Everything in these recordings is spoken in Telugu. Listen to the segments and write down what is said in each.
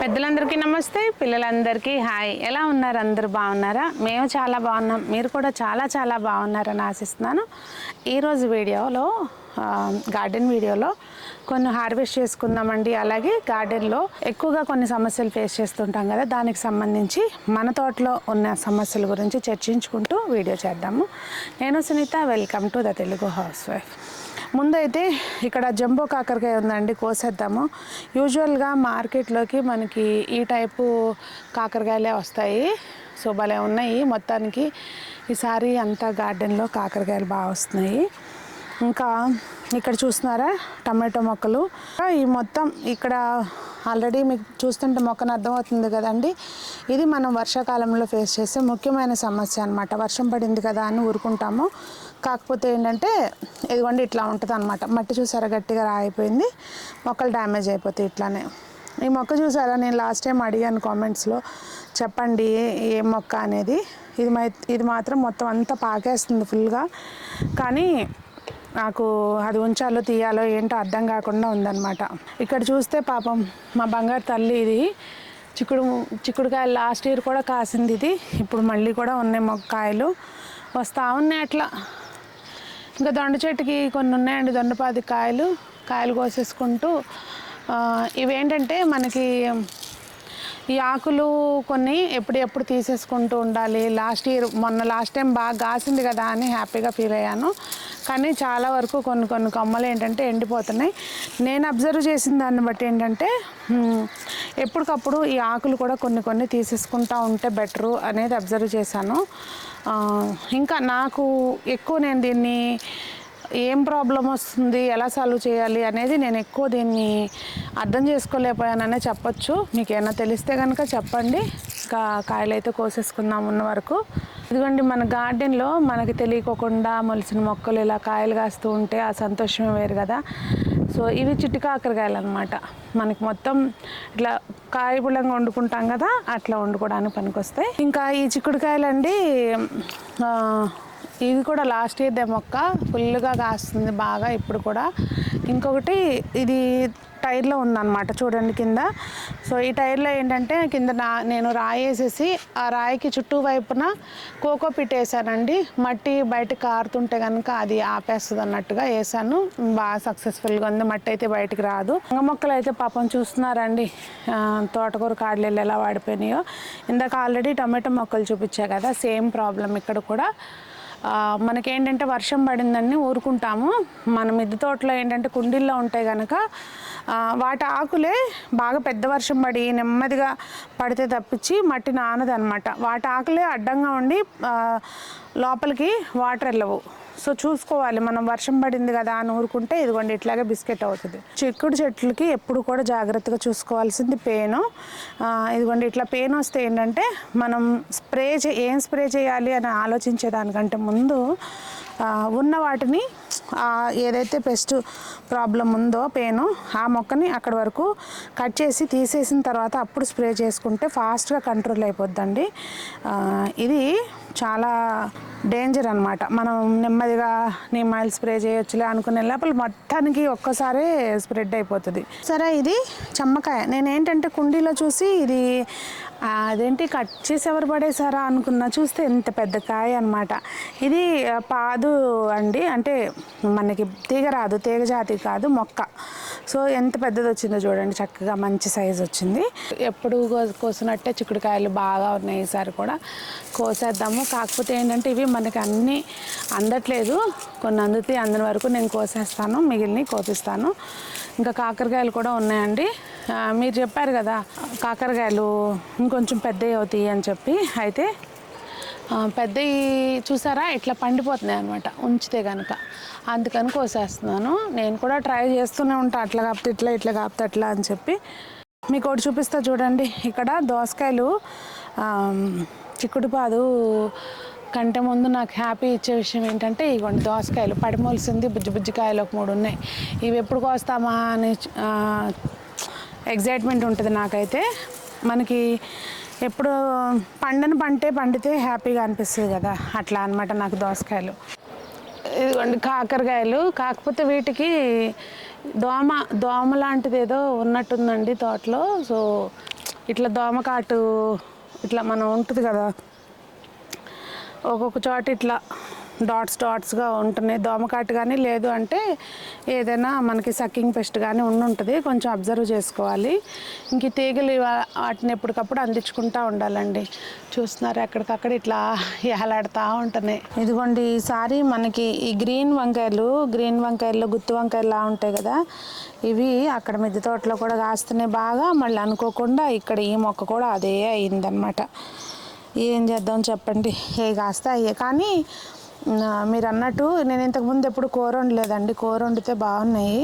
పెద్దలందరికీ నమస్తే, పిల్లలందరికీ హాయ్. ఎలా ఉన్నారు? అందరూ బాగున్నారా? మేము చాలా బాగున్నాం. మీరు కూడా చాలా బాగున్నారని ఆశిస్తున్నాను. ఈరోజు వీడియోలో గార్డెన్ వీడియోలో కొన్ని హార్వెస్ట్ చేసుకుందామండి. అలాగే గార్డెన్లో ఎక్కువగా కొన్ని సమస్యలు ఫేస్ చేస్తుంటాం కదా, దానికి సంబంధించి మన తోటలో ఉన్న సమస్యల గురించి చర్చించుకుంటూ వీడియో చేద్దాము. నేను Sunitha, welcome to the Telugu housewife. ముందైతే ఇక్కడ జంబో కాకరకాయ ఉందండి, కోసేద్దాము. యూజువల్గా మార్కెట్లోకి మనకి ఈ టైపు కాకరకాయలే వస్తాయి. సో భలే ఉన్నాయి. మొత్తానికి ఈసారి అంతా గార్డెన్లో కాకరకాయలు బాగా వస్తున్నాయి. ఇంకా ఇక్కడ చూస్తున్నారా టమాటో మొక్కలు. ఈ మొత్తం ఇక్కడ ఆల్రెడీ మీకు చూస్తుంటే మొక్కను అర్థమవుతుంది కదండి, ఇది మనం వర్షాకాలంలో ఫేస్ చేసే ముఖ్యమైన సమస్య అనమాట. వర్షం పడింది కదా అని ఊరుకుంటాము, కాకపోతే ఏంటంటే ఇదిగోండి ఇట్లా ఉంటుంది అనమాట. మట్టి చూసారా గట్టిగా రాయిపోయింది, మొక్కలు డ్యామేజ్ అయిపోతాయి ఇట్లానే. ఈ మొక్క చూసారా, నేను లాస్ట్ టైం అడిగాను కామెంట్స్లో, చెప్పండి ఏ మొక్క అనేది. ఇది మాత్రం మొత్తం అంతా పాకేస్తుంది ఫుల్గా, కానీ నాకు అది ఉంచాలో తీయాలో ఏంటో అర్థం కాకుండా ఉందన్నమాట. ఇక్కడ చూస్తే పాపం మా బంగారు తల్లి, ఇది చిక్కుడుకాయలు లాస్ట్ ఇయర్ కూడా కాసింది. ఇది ఇప్పుడు మళ్ళీ కూడా ఉన్నాయి మొక్కకాయలు వస్తూ ఉన్నాయి అట్లా. ఇంకా దొండ చెట్టుకి కొన్ని ఉన్నాయండి, దొండపాది కాయలు కోసేసుకుంటూ. ఇవేంటంటే మనకి ఈ ఆకులు కొన్ని ఎప్పుడు తీసేసుకుంటూ ఉండాలి. లాస్ట్ టైం బాగా కాసింది కదా అని హ్యాపీగా ఫీల్ అయ్యాను, కానీ చాలా వరకు కొన్ని కొమ్మలు ఏంటంటే ఎండిపోతున్నాయి. నేను అబ్జర్వ్ చేసిన దాన్ని బట్టి ఏంటంటే ఎప్పటికప్పుడు ఈ ఆకులు కూడా కొన్ని తీసేసుకుంటూ ఉంటే బెటరు అనేది అబ్జర్వ్ చేశాను. ఇంకా నాకు ఎక్కువ నేను దీన్ని ఏం ప్రాబ్లం వస్తుంది, ఎలా సాల్వ్ చేయాలి అనేది నేను ఎక్కువ దీన్ని అర్థం చేసుకోలేకపోయాననే చెప్పొచ్చు. మీకు ఏమైనా తెలిస్తే కనుక చెప్పండి. ఇంకా కాయలు అయితే కోసేసుకుందాం ఉన్న వరకు. ఇదిగోండి మన గార్డెన్లో మనకి తెలియకోకుండా మొలిసిన మొక్కలు ఇలా కాయలు కాస్తూ ఉంటే ఆ సంతోషమే వేరు కదా. సో ఇవి చిట్టి కాకరకాయలు అనమాట. మనకి మొత్తం ఇట్లా కాయపులంగా వండుకుంటాం కదా, అట్లా వండుకోవడానికి పనికొస్తాయి. ఇంకా ఈ చిక్కుడుకాయలు అండి, ఇది కూడా లాస్ట్ ఇయర్దే మొక్క, ఫుల్గా కాస్తుంది బాగా ఇప్పుడు కూడా. ఇంకొకటి ఇది టైర్లో ఉందన్నమాట చూడండి కింద. సో ఈ టైర్లో ఏంటంటే కింద నేను రాయి వేసేసి ఆ రాయికి చుట్టూ వైపున కోకో పిట్ వేసానండి. మట్టి బయటకు కారుతుంటే కనుక అది ఆపేస్తుంది అన్నట్టుగా వేసాను. బాగా సక్సెస్ఫుల్గా ఉంది, మట్టి అయితే బయటికి రాదు. వంగ మొక్కలు అయితే పాపం చూస్తున్నారండి, తోటకూర కాడలు ఎలా వాడిపోయినాయో. ఇందాక ఆల్రెడీ టమాటో మొక్కలు చూపించా కదా, సేమ్ ప్రాబ్లం ఇక్కడ కూడా. మనకేంటంటే వర్షం పడిందని ఊరుకుంటాము. మన మిద్దె తోటలో ఏంటంటే కుండీల్లో ఉంటాయి కనుక వాటి ఆకులే బాగా పెద్ద వర్షం పడి నెమ్మదిగా పడితే తప్పించి మట్టి నానదనమాట. వాటి ఆకులే అడ్డంగా ఉండి లోపలికి వాటర్ వెళ్ళవు. సో చూసుకోవాలి, మనం వర్షం పడింది కదా అని ఊరుకుంటే ఇదిగోండి ఇట్లాగే బిస్కెట్ అవుతుంది. చిక్కుడు చెట్లకి ఎప్పుడు కూడా జాగ్రత్తగా చూసుకోవాల్సింది పేను. ఇదిగోండి ఇట్లా పేను వస్తే ఏంటంటే మనం ఏం స్ప్రే చేయాలి అని ఆలోచించేదానికంటే ముందు ఉన్న వాటిని ఏదైతే పెస్ట్ ప్రాబ్లం ఉందో పేను, ఆ మొక్కని అక్కడి వరకు కట్ చేసి తీసేసిన తర్వాత అప్పుడు స్ప్రే చేసుకుంటే ఫాస్ట్గా కంట్రోల్ అయిపోద్దండి. ఇది చాలా డేంజర్ అనమాట. మనం నెమ్మదిగా నీమ్ ఆయిల్ స్ప్రే చేయొచ్చులే అనుకునే లోపల మొత్తానికి ఒక్కసారే స్ప్రెడ్ అయిపోతుంది. సరే ఇది చెమ్మకాయ. నేనేంటంటే కుండీలో చూసి ఇది అదేంటి కట్ చేసి ఎవరు పడేసారా అనుకున్నా, చూస్తే ఎంత పెద్ద కాయ అనమాట. ఇది పాదు అండి, అంటే మనకి తీగ రాదు, తీగ జాతి కాదు, మొక్క. సో ఎంత పెద్దది వచ్చిందో చూడండి, చక్కగా మంచి సైజు వచ్చింది. ఎప్పుడు కోసినట్టే చిక్కుడుకాయలు బాగా ఉన్నాయి, ఈసారి కూడా కోసేద్దాము. కాకపోతే ఏంటంటే ఇవి మనకి అన్నీ అందట్లేదు, కొన్ని అందుతాయి, అందని వరకు నేను కోసేస్తాను, మిగిలిన కోపిస్తాను. ఇంకా కాకరకాయలు కూడా ఉన్నాయండి. మీరు చెప్పారు కదా కాకరకాయలు ఇంకొంచెం పెద్దవి అవుతాయి అని చెప్పి, అయితే పెద్దవి చూసారా ఇట్లా పండిపోతున్నాయి అనమాట ఉంచితే కనుక, అందుకని కోసేస్తున్నాను. నేను కూడా ట్రై చేస్తూనే ఉంటాను, అట్లా కాపుతే ఇట్లా కాపుతే అట్లా అని చెప్పి. మీకు ఒకటి చూపిస్తా చూడండి. ఇక్కడ దోసకాయలు చిక్కుడుపాదు కంటే ముందు నాకు హ్యాపీ ఇచ్చే విషయం ఏంటంటే ఇగోండి దోసకాయలు పడిమోలిసింది, బుజ్జికాయలు ఒక 3 ఉన్నాయి. ఇవి ఎప్పుడు కోస్తామా అని ఎగ్జైట్మెంట్ ఉంటుంది నాకైతే. మనకి ఎప్పుడు పండితే హ్యాపీగా అనిపిస్తుంది కదా, అట్లా అనమాట నాకు దోసకాయలు. ఇదిగోండి కాకరకాయలు, కాకపోతే వీటికి దోమ లాంటిది ఏదో ఉన్నట్టుందండి తోటలో. సో ఇట్లా దోమకాటు ఇట్లా మనం ఉంటుంది కదా, ఒక్కొక్క చోట ఇట్లా డాట్స్గా ఉంటున్నాయి. దోమకాటు కానీ లేదు అంటే ఏదైనా మనకి సక్కింగ్ పెస్ట్ కానీ ఉంటుంది, కొంచెం అబ్జర్వ్ చేసుకోవాలి. ఇంక తీగలు వాటిని ఎప్పటికప్పుడు అందించుకుంటూ ఉండాలండి. చూస్తున్నారు ఎక్కడికక్కడ ఇట్లా ఏలాడుతూ ఉంటున్నాయి. ఇదిగోండి ఈసారి మనకి ఈ గ్రీన్ వంకాయలు గుత్తి వంకాయలా ఉంటాయి కదా, ఇవి అక్కడ మిద్దె తోటలో కూడా కాస్తున్నాయి బాగా. మళ్ళీ అనుకోకుండా ఇక్కడ ఈ మొక్క కూడా అదే అయిందనమాట. ఏం చేద్దాం చెప్పండి, ఏ కాస్త అయ్యే. కానీ మీరు అన్నట్టు నేను ఇంతకుముందు ఎప్పుడు కూర వండలేదండి. కూర వండితే బాగున్నాయి.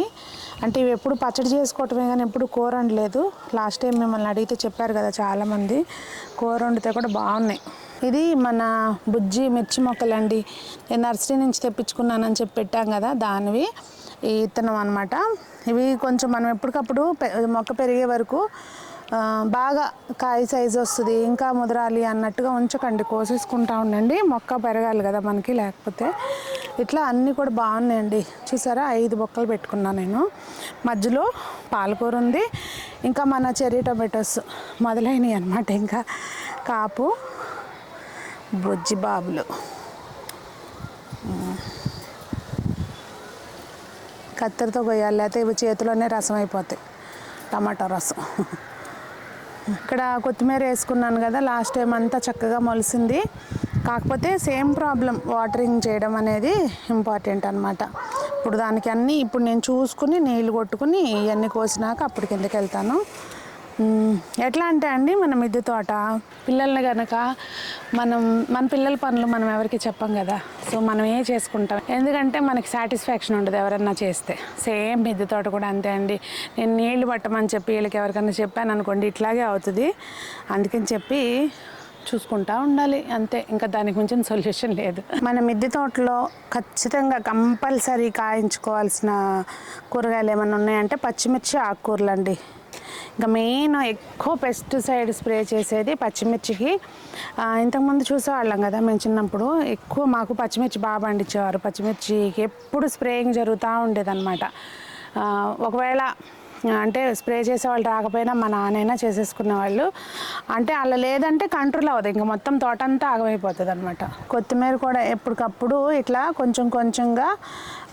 అంటే ఇవి ఎప్పుడు పచ్చడి చేసుకోవటమే కానీ ఎప్పుడు కూర వండలేదు. లాస్ట్ టైం మిమ్మల్ని అడిగితే చెప్పారు కదా చాలామంది, కూర వండితే కూడా బాగున్నాయి. ఇది మన బుజ్జి మిర్చి మొక్కలండి. నేను నర్సరీ నుంచి తెప్పించుకున్నానని చెప్పి పెట్టాం కదా, దానివి ఈ ఇత్తనం అనమాట. ఇవి కొంచెం మనం ఎప్పటికప్పుడు మొక్క పెరిగే వరకు బాగా కాయ సైజు వస్తుంది, ఇంకా ముదరాలి అన్నట్టుగా ఉంచకండి, కోసేసుకుంటా ఉండండి. మొక్క పెరగాలి కదా మనకి, లేకపోతే ఇట్లా అన్నీ కూడా బాగున్నాయండి. చూసారా 5 బొక్కలు పెట్టుకున్నాను నేను. మధ్యలో పాలకూర ఉంది, ఇంకా మన చెర్రీ టొమాటోస్ మొదలైనవి అనమాట. ఇంకా కాపు బుజ్జి బాబులు. కత్తెరతో కొయ్యాలి, లేకపోతే ఇవి చేతిలోనే రసం అయిపోతాయి, టమాటో రసం. ఇక్కడ కొత్తిమీర వేసుకున్నాను కదా, లాస్ట్ టైం అంతా చక్కగా మొలిసింది. కాకపోతే సేమ్ ప్రాబ్లం, వాటరింగ్ చేయడం అనేది ఇంపార్టెంట్ అనమాట. ఇప్పుడు దానికి అన్నీ ఇప్పుడు నేను చూసుకుని నీళ్ళు కొట్టుకుని ఇవన్నీ కోసినాక అప్పుడు కిందకి వెళ్తాను. ఎట్లా అంటే అండి, మన మిద్దె తోట పిల్లల్ని కనుక మన పిల్లల పనులు మనం ఎవరికి చెప్పం కదా, సో మనం చేసుకుంటాం. ఎందుకంటే మనకి సాటిస్ఫాక్షన్ ఉండదు ఎవరన్నా చేస్తే. సేమ్ మిద్దె తోట కూడా అంతే అండి. నేను నీళ్లు పట్టమని చెప్పి వీళ్ళకి ఎవరికైనా చెప్పాను అనుకోండి, ఇట్లాగే అవుతుంది. అందుకని చెప్పి చూసుకుంటూ ఉండాలి అంతే, ఇంకా దానికి మించిన సొల్యూషన్ లేదు. మన మిద్దె తోటలో ఖచ్చితంగా కంపల్సరీ కాయించుకోవాల్సిన కూరగాయలు ఏమైనా ఉన్నాయంటే పచ్చిమిర్చి, ఆకుకూరలు అండి. ఇంకా మెయిన్ ఎక్కువ పెస్టిసైడ్ స్ప్రే చేసేది పచ్చిమిర్చికి. ఇంతకుముందు చూసేవాళ్ళం కదా మేము చిన్నప్పుడు, ఎక్కువ మాకు పచ్చిమిర్చి బాగా పండించేవారు. పచ్చిమిర్చికి ఎప్పుడు స్ప్రేయింగ్ జరుగుతూ ఉండేదన్నమాట. ఒకవేళ అంటే స్ప్రే చేసేవాళ్ళు రాకపోయినా మా నాన్నైనా చేసేసుకునేవాళ్ళు. అంటే అలా లేదంటే కంట్రోల్ అవ్వదు, ఇంకా మొత్తం తోట అంతా ఆగమైపోతుంది అనమాట. కొత్తిమీర కూడా ఎప్పటికప్పుడు ఇట్లా కొంచెం కొంచెంగా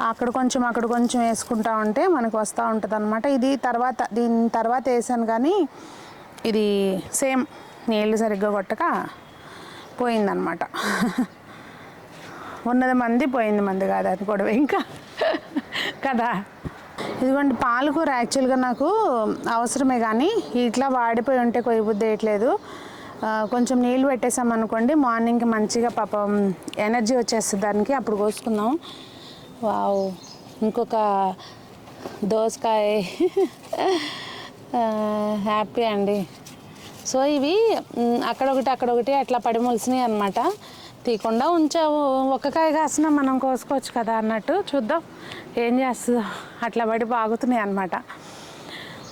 అక్కడ కొంచెం వేసుకుంటా ఉంటే మనకు వస్తూ ఉంటుంది అనమాట. దీని తర్వాత వేసాను కానీ ఇది సేమ్ నీళ్ళు సరిగ్గా కొట్టక పోయిందనమాట. ఉన్నది మంది పోయింది మంది కాదు అది కూడా ఇంకా కదా. ఇదిగోండి పాలకూర యాక్చువల్గా నాకు అవసరమే, కానీ ఇట్లా వాడిపోయి ఉంటే కొయ్యబుద్ధి వేయట్లేదు. కొంచెం నీళ్ళు పెట్టేసామనుకోండి మార్నింగ్కి మంచిగా పాపం ఎనర్జీ వచ్చేస్తుంది దానికి, అప్పుడు కోసుకుందాం. వావ్, ఇంకొక దోసకాయ హ్యాపీ అండి. సో ఇవి అక్కడొకటి అట్లా పడి మొలిసినాయి అనమాట. తీయకుండా ఉంచావు, ఒక్క కాయ కాసినా మనం కోసుకోవచ్చు కదా అన్నట్టు. చూద్దాం ఏం చేస్తుందో, అట్లా పడి బాగుతున్నాయి అనమాట.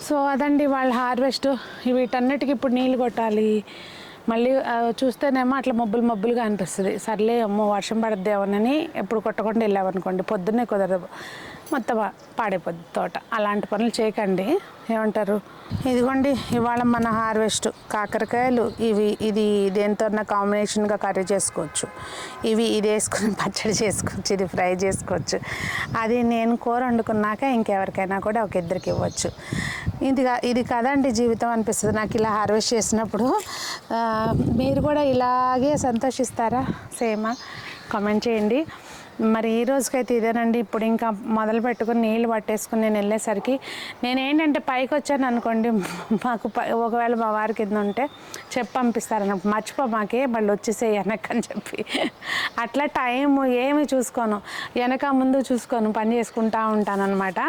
సో అదండి వాళ్ళ హార్వెస్ట్. వీటన్నిటికి ఇప్పుడు నీళ్ళు కొట్టాలి. మళ్ళీ చూస్తేనేమో అట్లా మబ్బులుగా అనిపిస్తుంది. సర్లే అమ్మో వర్షం పడద్దేమోనని ఎప్పుడు కొట్టకుండా వెళ్ళామనుకోండి పొద్దున్నే కుదరదు, మొత్తం పాడైపోద్ది తోట. అలాంటి పనులు చేయకండి, ఏమంటారు. ఇదిగోండి ఇవాళ మన హార్వెస్ట్ కాకరకాయలు. ఇది దేనితోన్నా కాంబినేషన్గా కర్రీ చేసుకోవచ్చు, ఇది వేసుకుని పచ్చడి చేసుకోవచ్చు, ఇది ఫ్రై చేసుకోవచ్చు. అది నేను కూర వండుకున్నాక ఇంకెవరికైనా కూడా ఒక ఇద్దరికి ఇవ్వచ్చు. ఇది కదండి జీవితం అనిపిస్తుంది నాకు ఇలా హార్వెస్ట్ చేసినప్పుడు. మీరు కూడా ఇలాగే సంతోషిస్తారా సేమా? కామెంట్ చేయండి. మరి ఈ రోజుకైతే ఇదేనండి. ఇప్పుడు ఇంకా మొదలు పెట్టుకుని నీళ్ళు పట్టేసుకుని నేను వెళ్ళేసరికి నేనేంటంటే పైకి వచ్చాను అనుకోండి, మాకు ఒకవేళ మా వారి కింద ఉంటే చెప్పి పంపిస్తారన్నప్పుడు, మర్చిపో మాకే మళ్ళీ వచ్చేసే వెనకని చెప్పి. అట్లా టైం ఏమి చూసుకోను, వెనక ముందు చూసుకోను, పని చేసుకుంటూ ఉంటాను అనమాట.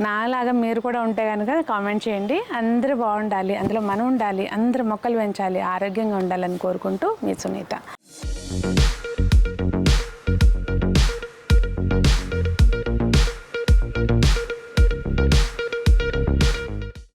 నాలాగా మీరు కూడా ఉంటే కనుక కామెంట్ చేయండి. అందరూ బాగుండాలి, అందులో మనం ఉండాలి, అందరూ మొక్కలు పెంచాలి, ఆరోగ్యంగా ఉండాలని కోరుకుంటూ మీ సునీత.